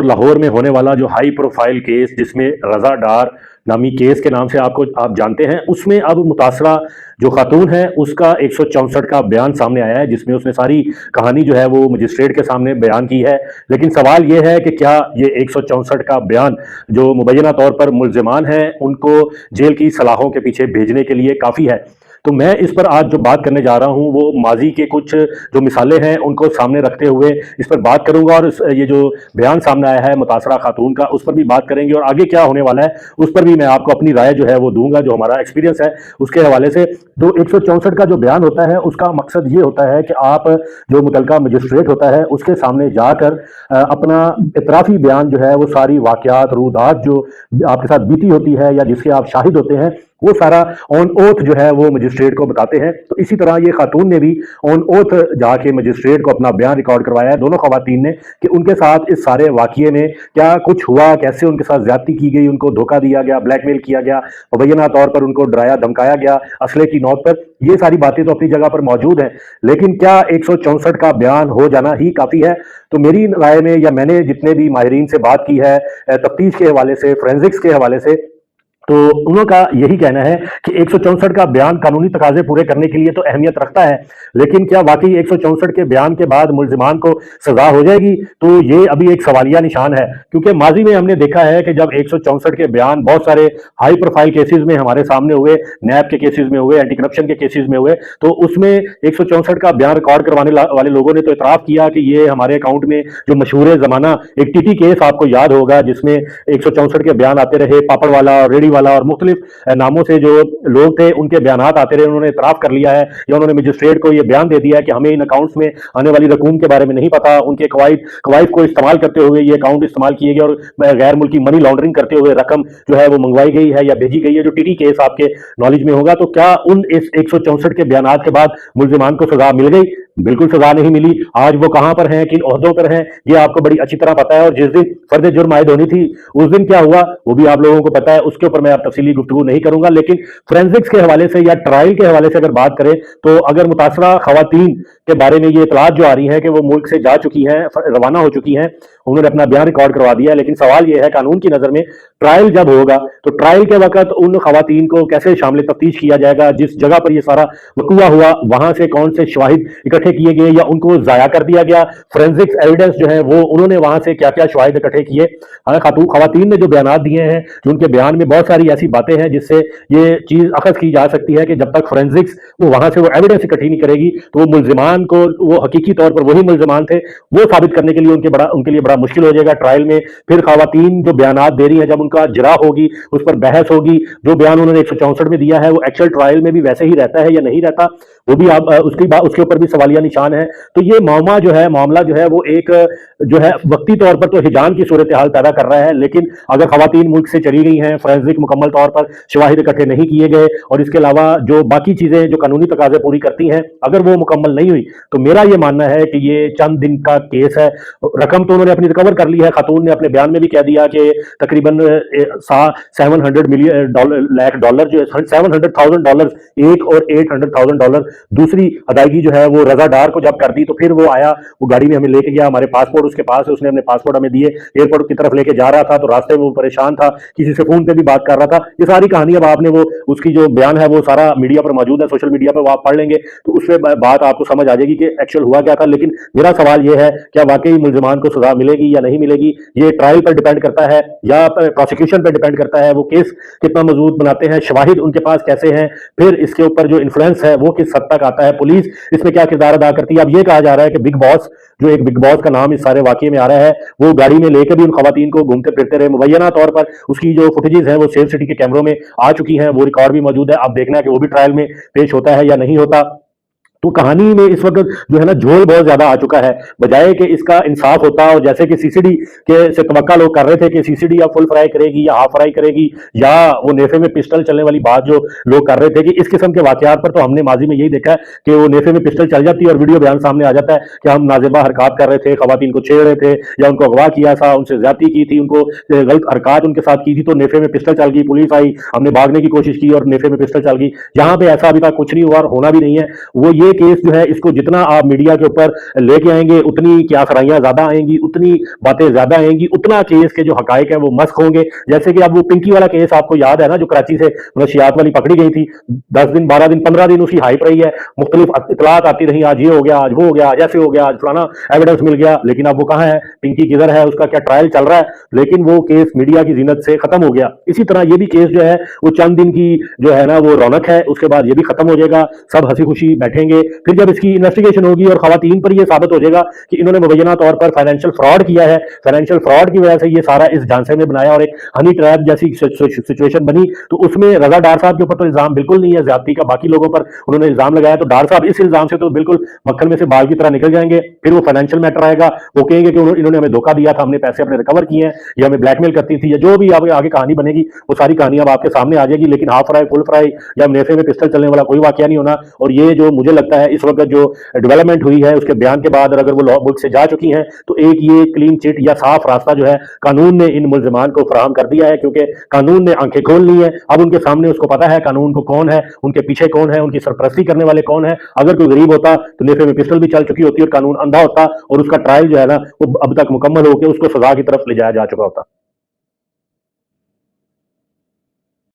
लाहौर में होने वाला जो हाई प्रोफाइल केस जिसमें रजा डार नामी केस के नाम से आप जानते हैं, उसमें अब मुतासरा जो खातून है उसका 164 का बयान सामने आया है, जिसमें उसने सारी कहानी जो है वो मजिस्ट्रेट के सामने बयान की है। लेकिन सवाल ये है कि क्या ये 164 का बयान जो मुबैना तौर पर मुल्जिमान हैं उनको जेल की सलाहों के पीछे भेजने के लिए काफ़ी है। तो मैं इस पर आज जो बात करने जा रहा हूं वो माजी के कुछ जो मिसालें हैं उनको सामने रखते हुए इस पर बात करूंगा, और ये जो बयान सामने आया है मुतासरा खातून का उस पर भी बात करेंगे, और आगे क्या होने वाला है उस पर भी मैं आपको अपनी राय जो है वो दूंगा, जो हमारा एक्सपीरियंस है उसके हवाले से। तो 164 का जो बयान होता है उसका मकसद ये होता है कि आप जो मुतलका मजिस्ट्रेट होता है उसके सामने जाकर अपना इतराफ़ी बयान जो है वो सारी वाक़यात रूदात जो आपके साथ बीती होती है या जिसके आप शाहिद होते हैं वो सारा ऑन ओथ जो है वो मजिस्ट्रेट को बताते हैं। तो इसी तरह ये खातून ने भी ऑन ओथ जाके मजिस्ट्रेट को अपना बयान रिकॉर्ड करवाया है, दोनों खवातीन ने, कि उनके साथ इस सारे वाक़ये में क्या कुछ हुआ, कैसे उनके साथ ज्यादती की गई, उनको धोखा दिया गया, ब्लैकमेल किया गया, मुबैना तौर पर उनको डराया धमकाया गया असले की नोट पर। ये सारी बातें तो अपनी जगह पर मौजूद हैं, लेकिन क्या 164 का बयान हो जाना ही काफ़ी है? तो मेरी राय में, या मैंने जितने भी माहिरीन से बात की है तफ्तीश के हवाले से, फोरेंसिक्स के हवाले से, तो उनका यही कहना है कि 164 का बयान कानूनी तकाजे पूरे करने के लिए तो अहमियत रखता है, लेकिन क्या वाकई 164 के बयान के बाद मुल्जिमान को सजा हो जाएगी? तो ये अभी एक सवालिया निशान है, क्योंकि माजी में हमने देखा है कि जब 164 के बयान बहुत सारे हाई प्रोफाइल केसेस में हमारे सामने हुए, नैब के केसेस में हुए, एंटी करप्शन के केसेस में हुए, तो उसमें 164 का बयान रिकॉर्ड करवाने वाले लोगों ने तो इतराफ किया कि ये हमारे अकाउंट में जो मशहूर जमाना एक टीटी केस आपको याद होगा जिसमें 164 के बयान आते रहे, पापड़ वाला और रेडी वाला और मुख्तलिफ नामों से जो लोग थे उनके बयानात आते रहे, उन्होंने इतराफ कर लिया है या उन्होंने मजिस्ट्रेट को यह बयान दे दिया है कि हमें इन अकाउंट्स में आने वाली रकूम के बारे में नहीं पता, उनके कवायद को इस्तेमाल करते हुए ये अकाउंट इस्तेमाल किए गए और गैर मुल्की मनी लॉन्ड्रिंग करते हुए रकम जो है वो मंगवाई गई है या भेजी गई है, जो टीटी केस आपके नॉलेज में होगा। तो क्या उन इस 164 के बयानात के बाद मुल्जिमान को सजा मिल गई? बिल्कुल सजा नहीं मिली। आज वो कहां पर हैं, किन ओहदों पर हैं, ये आपको बड़ी अच्छी तरह पता है, और जिस दिन फर्द जुर्म आयद होनी थी उस दिन क्या हुआ वो भी आप लोगों को पता है। उसके ऊपर मैं अब तफसीली गुफ्तगू नहीं करूंगा, लेकिन फोरेंसिक्स के हवाले से या ट्रायल के हवाले से अगर बात करें तो अगर मुतासरा खवातीन के बारे में ये इतलात जो आ रही है कि वो मुल्क से जा चुकी हैं, रवाना हो चुकी हैं, उन्होंने अपना बयान रिकॉर्ड करवा दिया है, लेकिन सवाल यह है कानून की नजर में ट्रायल जब होगा तो ट्रायल के वक्त उन खवातीन को कैसे शामिल तफ्तीश किया जाएगा? जिस जगह पर यह सारा वकूआ हुआ वहां से कौन से शवाहिद इकट्ठे किए गए या उनको जाया कर दिया गया? फोरेंसिक्स एविडेंस जो है वो उन्होंने वहां से क्या क्या शवाहिद इकट्ठे किए? खवातीन ने जो बयान दिए हैं, जो उनके बयान में बहुत सारी ऐसी बातें हैं जिससे ये चीज अखज की जा सकती है कि जब तक फोरेंसिक्स वो वहां से वो एविडेंस इकट्ठी नहीं करेगी तो वो मुल्जिमान को, वो हकीकी तौर पर वही मुल्जिमान थे, वो साबित करने के लिए उनके लिए बड़ा मुश्किल हो जाएगा ट्रायल में। फिर खवातीन जो बयानात दे रही है जब उनका जरा होगी, उस पर बहस होगी, जो बयान उन्होंने 164 में दिया है वो एक्चुअल ट्रायल में भी वैसे ही रहता है या नहीं रहता, वो भी आप उसके ऊपर भी सवालिया निशान है। तो ये मामला जो है वो एक जो है वक्ती तौर पर तो हिजान की सूरत हाल पैदा कर रहा है, लेकिन अगर खवातीन मुल्क से चली गई हैं, फोरेंसिक मुकम्मल तौर पर शवाहिद इकट्ठे नहीं किए गए, और इसके अलावा जो बाकी चीजें जो कानूनी तकाजे पूरी करती हैं अगर वो मुकम्मल नहीं हुई, तो मेरा ये मानना है कि ये चंद दिन का केस है। रकम तो उन्होंने अपनी रिकवर कर ली है, खातून ने अपने बयान में भी कह दिया कि तकरीबन $700 जो है $700,000 एक और $800,000 दूसरी अदायगी जो है वो रजा डार को जब कर दी, तो फिर वो आया, वो गाड़ी में हमें लेके गया, हमारे पासपोर्ट उसके पास है, उसने अपने पासपोर्ट हमें दिए, एयरपोर्ट की तरफ लेके जा रहा था तो रास्ते में वो परेशान था, किसी से फोन पे भी बात कर रहा था। ये सारी कहानी अब आपने वो उसकी जो बयान है वो सारा मीडिया पर मौजूद है, सोशल मीडिया पर वो आप पढ़ लेंगे तो उसमें बात आपको समझ आ जाएगी कि एक्चुअल हुआ क्या था। लेकिन मेरा सवाल ये है, क्या वाकई मुल्जिमान को सजा मिलेगी या नहीं मिलेगी? ये ट्रायल पर डिपेंड करता है या प्रोसिक्यूशन पर डिपेंड करता है, वो केस कितना मजबूत बनाते हैं, शवाहिद उनके पास कैसे हैं, फिर इसके ऊपर जो इन्फ्लुएंस है वो किस हद तक आता है, पुलिस इसमें क्या किरदार अदा करती है। अब ये कहा जा रहा है कि बिग बॉस, जो एक बिग बॉस का नाम इस सारे वाकये में आ रहा है, वो गाड़ी में लेकर भी उन खवातीन को घूमते फिरते रहे, मुबैना तौर पर उसकी जो फुटेजेस है वो सेफ सिटी के कैमरों में आ चुकी हैं, वो रिकॉर्ड भी मौजूद है। अब देखना है कि वो भी ट्रायल में पेश होता है या नहीं होता। तो कहानी में इस वक्त जो है ना झोल बहुत ज्यादा आ चुका है, बजाय कि इसका इंसाफ होता, और जैसे कि सीसीडी के से तवक्का लोग कर रहे थे कि सीसीडी या फुल फ्राई करेगी या हाफ फ्राई करेगी, या वो नेफे में पिस्टल चलने वाली बात जो लोग कर रहे थे कि इस किस्म के वाकयात पर तो हमने माजी में यही देखा है कि वो नेफे में पिस्टल चल जाती है और वीडियो बयान सामने आ जाता है कि हम नाजेबा हरकत कर रहे थे, खवातीन को छेड़ रहे थे या उनको अगवा किया था, उनसे ज्यादती की थी, उनको गलत हरकत उनके साथ की थी, तो नेफे में पिस्टल चल गई, पुलिस आई, हमने भागने की कोशिश की और नेफे में पिस्टल चल गई। यहाँ पे ऐसा अभी तक कुछ नहीं हुआ और होना भी नहीं है। वो یہ کیس جو ہے اس کو جتنا آپ میڈیا کے اوپر لے کے آئیں گے اتنی کیا سرائیاں زیادہ آئیں گی, اتنی باتیں زیادہ آئیں گی, اتنا کیس کے جو حقائق ہیں وہ مسخ ہوں گے. جیسے کہ اب وہ پنکی والا کیس آپ کو یاد ہے نا, جو کراچی سے منشیات والی پکڑی گئی تھی, 10 دن 12 دن 15 دن اس کی ہائپ رہی ہے, مختلف اطلاعات آتی رہی, آج یہ ہو گیا, آج وہ ہو گیا, آج ایسے ہو گیا, آج فلانا ایویڈنس مل گیا, لیکن اب وہ کہاں ہے, پنکی کدھر ہے, اس کا کیا ٹرائل چل رہا ہے, لیکن وہ کیس میڈیا کی زینت سے ختم ہو گیا. اسی طرح یہ بھی کیس جو ہے وہ چند دن کی جو ہے نا وہ رونق ہے, اس کے بعد یہ بھی ختم ہو جائے گا, سب ہنسی خوشی بیٹھیں گے. پھر جب اس کی انویسٹیگیشن ہوگی اور خواتین پر یہ ثابت ہو جائے گا کہ انہوں نے مبینہ طور پر فائنینشیل فراڈ کیا ہے, فائنینشیل فراڈ کی وجہ سے یہ سارا اس جھانسے میں بنایا اور ایک ہنی ٹریپ جیسی سچویشن بنی, تو اس میں رضا ڈار صاحب کے اوپر تو الزام بالکل نہیں ہے زیادتی کا, باقی لوگوں پر انہوں نے الزام لگایا, تو ڈار صاحب اس الزام سے تو بالکل مکھن میں سے بال کی طرح نکل جائیں گے. پھر وہ فائنینشیل میٹر آئے گا, وہ کہیں گے کہ انہوں نے ہمیں دھوکہ دیا تھا, ہم نے پیسے اپنے ریکور کیے ہیں, یا ہمیں بلیک میل کرتی تھی, یا جو بھی آگے کہانی بنے گی وہ ساری کہانی اب آپ کے سامنے آ جائے گی. لیکن ہاف فرائی فل فرائی یا نیفے میں پسٹل چلنے والا کوئی واقعہ نہیں ہونا. اور یہ جو مجھے لگتا ہے اس وقت جو ڈیولپمنٹ ہوئی ہے اس کے بیان کے بعد, اور اگر وہ ملک سے جا چکی ہیں, تو ایک یہ کلین چٹ یا صاف راستہ جو ہے قانون نے ان ملزمان کو فراہم کر دیا ہے, کیونکہ قانون نے آنکھیں کھول لی ہیں. اب ان کے سامنے اس کو پتا ہے قانون کو کون ہے, ان کے پیچھے کون ہے, ان کی سرپرستی کرنے والے کون ہیں. اگر کوئی غریب ہوتا تو نیفے میں پسٹل بھی چل چکی ہوتی اور قانون اندھا ہوتا, اور اس کا ٹرائل جو ہے نا وہ اب تک مکمل ہو کے اس کو سزا کی طرف لے جایا جا چکا ہوتا.